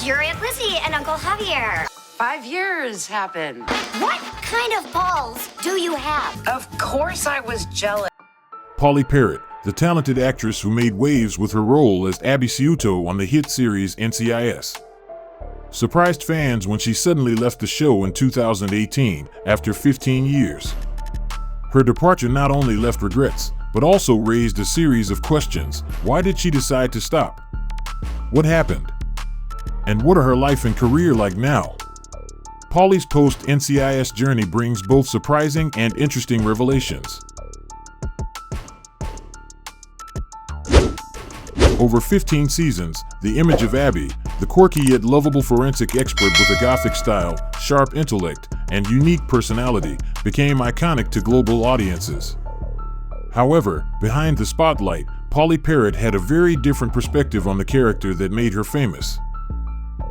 It's your Aunt Lizzie and Uncle Javier. 5 years happened. What kind of balls do you have? Of course I was jealous. Pauley Perrette, the talented actress who made waves with her role as Abby Sciuto on the hit series NCIS, surprised fans when she suddenly left the show in 2018 after 15 years. Her departure not only left regrets, but also raised a series of questions. Why did she decide to stop? What happened? And what are her life and career like now? Pauley's post-NCIS journey brings both surprising and interesting revelations. Over 15 seasons, the image of Abby, the quirky yet lovable forensic expert with a gothic style, sharp intellect, and unique personality, became iconic to global audiences. However, behind the spotlight, Pauley Perrette had a very different perspective on the character that made her famous.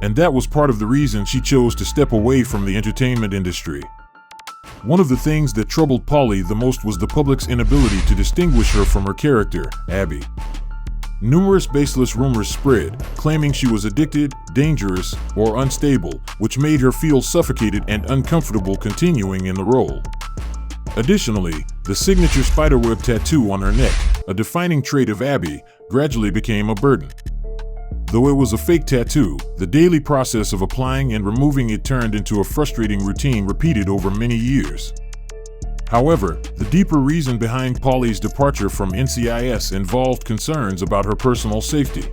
And that was part of the reason she chose to step away from the entertainment industry. One of the things that troubled Pauley the most was the public's inability to distinguish her from her character, Abby. Numerous baseless rumors spread, claiming she was addicted, dangerous, or unstable, which made her feel suffocated and uncomfortable continuing in the role. Additionally, the signature spiderweb tattoo on her neck, a defining trait of Abby, gradually became a burden. Though it was a fake tattoo, the daily process of applying and removing it turned into a frustrating routine repeated over many years. However, the deeper reason behind Pauley's departure from NCIS involved concerns about her personal safety.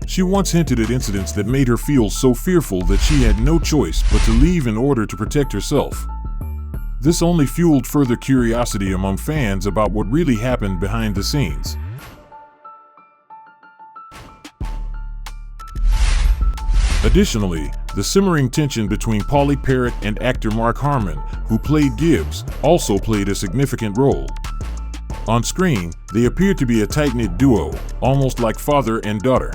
She once hinted at incidents that made her feel so fearful that she had no choice but to leave in order to protect herself. This only fueled further curiosity among fans about what really happened behind the scenes. Additionally, the simmering tension between Pauley Perrette and actor Mark Harmon, who played Gibbs, also played a significant role. On screen, they appeared to be a tight-knit duo, almost like father and daughter.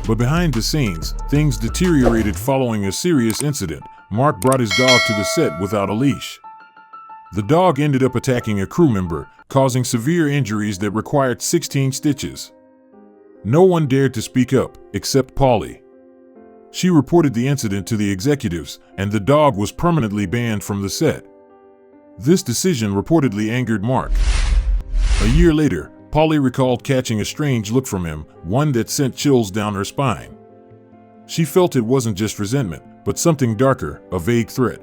But behind the scenes, things deteriorated following a serious incident. Mark brought his dog to the set without a leash. The dog ended up attacking a crew member, causing severe injuries that required 16 stitches. No one dared to speak up, except Pauley. She reported the incident to the executives, and the dog was permanently banned from the set. This decision reportedly angered Mark. A year later, Pauley recalled catching a strange look from him, one that sent chills down her spine. She felt it wasn't just resentment, but something darker, a vague threat.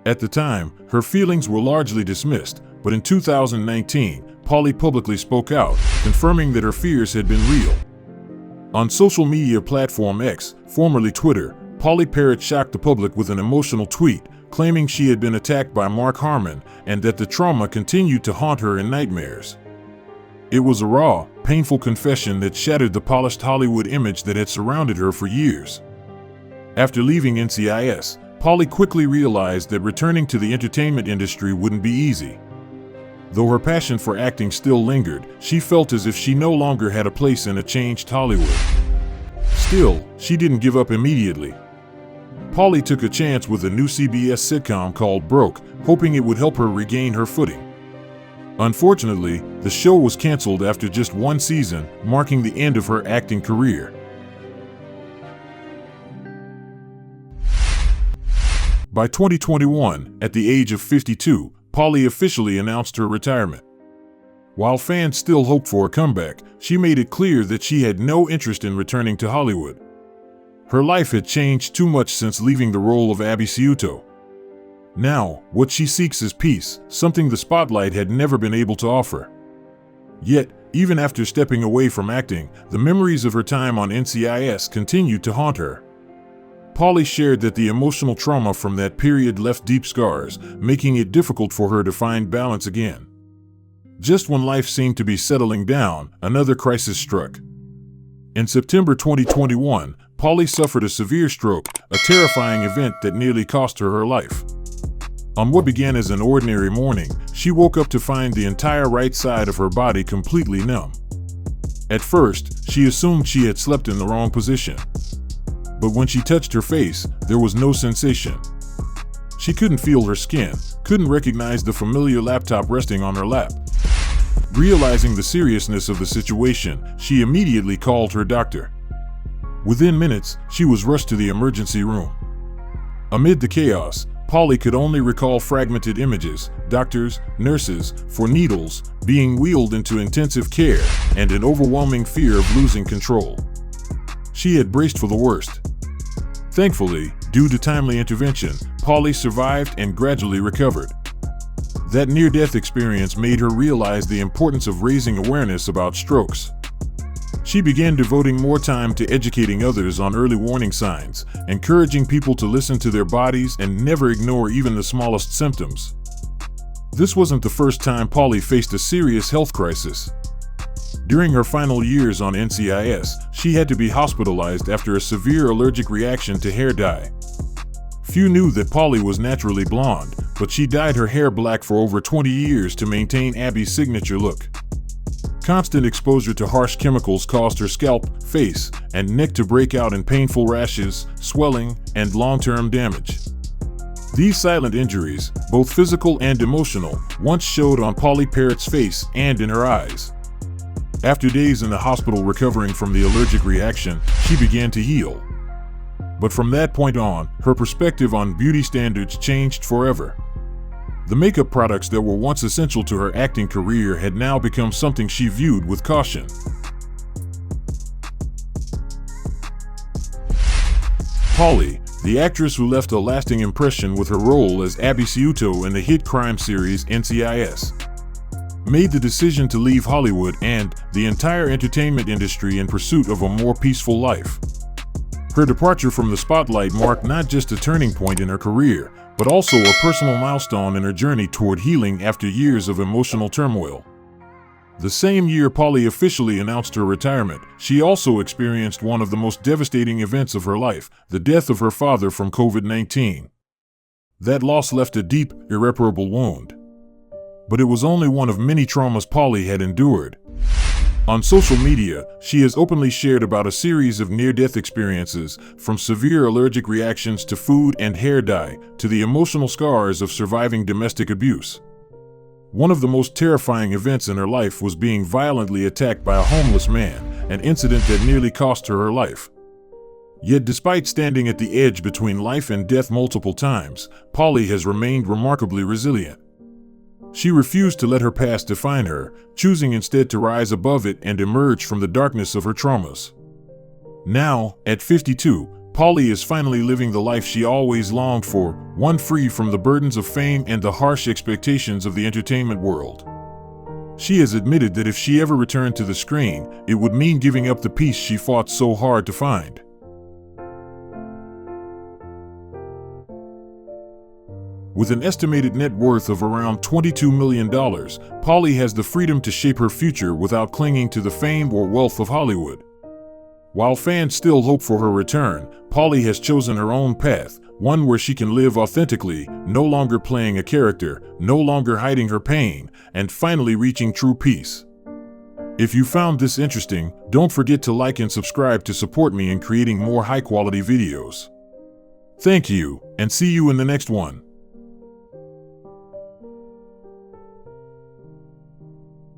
At the time, her feelings were largely dismissed, but in 2019, Pauley publicly spoke out, confirming that her fears had been real. On social media platform X, formerly Twitter, Pauley Perrette shocked the public with an emotional tweet, claiming she had been attacked by Mark Harmon and that the trauma continued to haunt her in nightmares. It was a raw, painful confession that shattered the polished Hollywood image that had surrounded her for years. After leaving NCIS, Pauley quickly realized that returning to the entertainment industry wouldn't be easy. Though her passion for acting still lingered, she felt as if she no longer had a place in a changed Hollywood. Still, she didn't give up immediately. Pauley took a chance with a new CBS sitcom called Broke, hoping it would help her regain her footing. Unfortunately, the show was canceled after just one season, marking the end of her acting career. By 2021, at the age of 52, Pauley officially announced her retirement. While fans still hoped for a comeback, she made it clear that she had no interest in returning to Hollywood. Her life had changed too much since leaving the role of Abby Sciuto. Now, what she seeks is peace, something the spotlight had never been able to offer. Yet, even after stepping away from acting, the memories of her time on NCIS continued to haunt her. Pauley shared that the emotional trauma from that period left deep scars, making it difficult for her to find balance again. Just when life seemed to be settling down, another crisis struck. In September 2021, Pauley suffered a severe stroke, a terrifying event that nearly cost her life. On what began as an ordinary morning, she woke up to find the entire right side of her body completely numb. At first, she assumed she had slept in the wrong position. But when she touched her face, there was no sensation. She couldn't feel her skin, couldn't recognize the familiar laptop resting on her lap. Realizing the seriousness of the situation, she immediately called her doctor. Within minutes, she was rushed to the emergency room. Amid the chaos, Pauley could only recall fragmented images, doctors, nurses, for needles, being wheeled into intensive care, and an overwhelming fear of losing control. She had braced for the worst. Thankfully, due to timely intervention, Pauley survived and gradually recovered. That near-death experience made her realize the importance of raising awareness about strokes. She began devoting more time to educating others on early warning signs, encouraging people to listen to their bodies and never ignore even the smallest symptoms. This wasn't the first time Pauley faced a serious health crisis. During her final years on NCIS, she had to be hospitalized after a severe allergic reaction to hair dye. Few knew that Pauley was naturally blonde, but she dyed her hair black for over 20 years to maintain Abby's signature look. Constant exposure to harsh chemicals caused her scalp, face, and neck to break out in painful rashes, swelling, and long-term damage. These silent injuries, both physical and emotional, once showed on Pauley Perrette's face and in her eyes. After days in the hospital recovering from the allergic reaction, she began to heal. But from that point on, her perspective on beauty standards changed forever. The makeup products that were once essential to her acting career had now become something she viewed with caution. Pauley, the actress who left a lasting impression with her role as Abby Sciuto in the hit crime series NCIS, made the decision to leave Hollywood and the entire entertainment industry in pursuit of a more peaceful life. Her departure from the spotlight marked not just a turning point in her career, but also a personal milestone in her journey toward healing after years of emotional turmoil. The same year Pauley officially announced her retirement, she also experienced one of the most devastating events of her life, the death of her father from COVID-19. That loss left a deep, irreparable wound. But it was only one of many traumas Pauley had endured. On social media, she has openly shared about a series of near-death experiences, from severe allergic reactions to food and hair dye, to the emotional scars of surviving domestic abuse. One of the most terrifying events in her life was being violently attacked by a homeless man, an incident that nearly cost her life. Yet despite standing at the edge between life and death multiple times, Pauley has remained remarkably resilient. She refused to let her past define her, choosing instead to rise above it and emerge from the darkness of her traumas. Now, at 52, Pauley is finally living the life she always longed for, one free from the burdens of fame and the harsh expectations of the entertainment world. She has admitted that if she ever returned to the screen, it would mean giving up the peace she fought so hard to find. With an estimated net worth of around $22 million, Pauley has the freedom to shape her future without clinging to the fame or wealth of Hollywood. While fans still hope for her return, Pauley has chosen her own path, one where she can live authentically, no longer playing a character, no longer hiding her pain, and finally reaching true peace. If you found this interesting, don't forget to like and subscribe to support me in creating more high-quality videos. Thank you, and see you in the next one.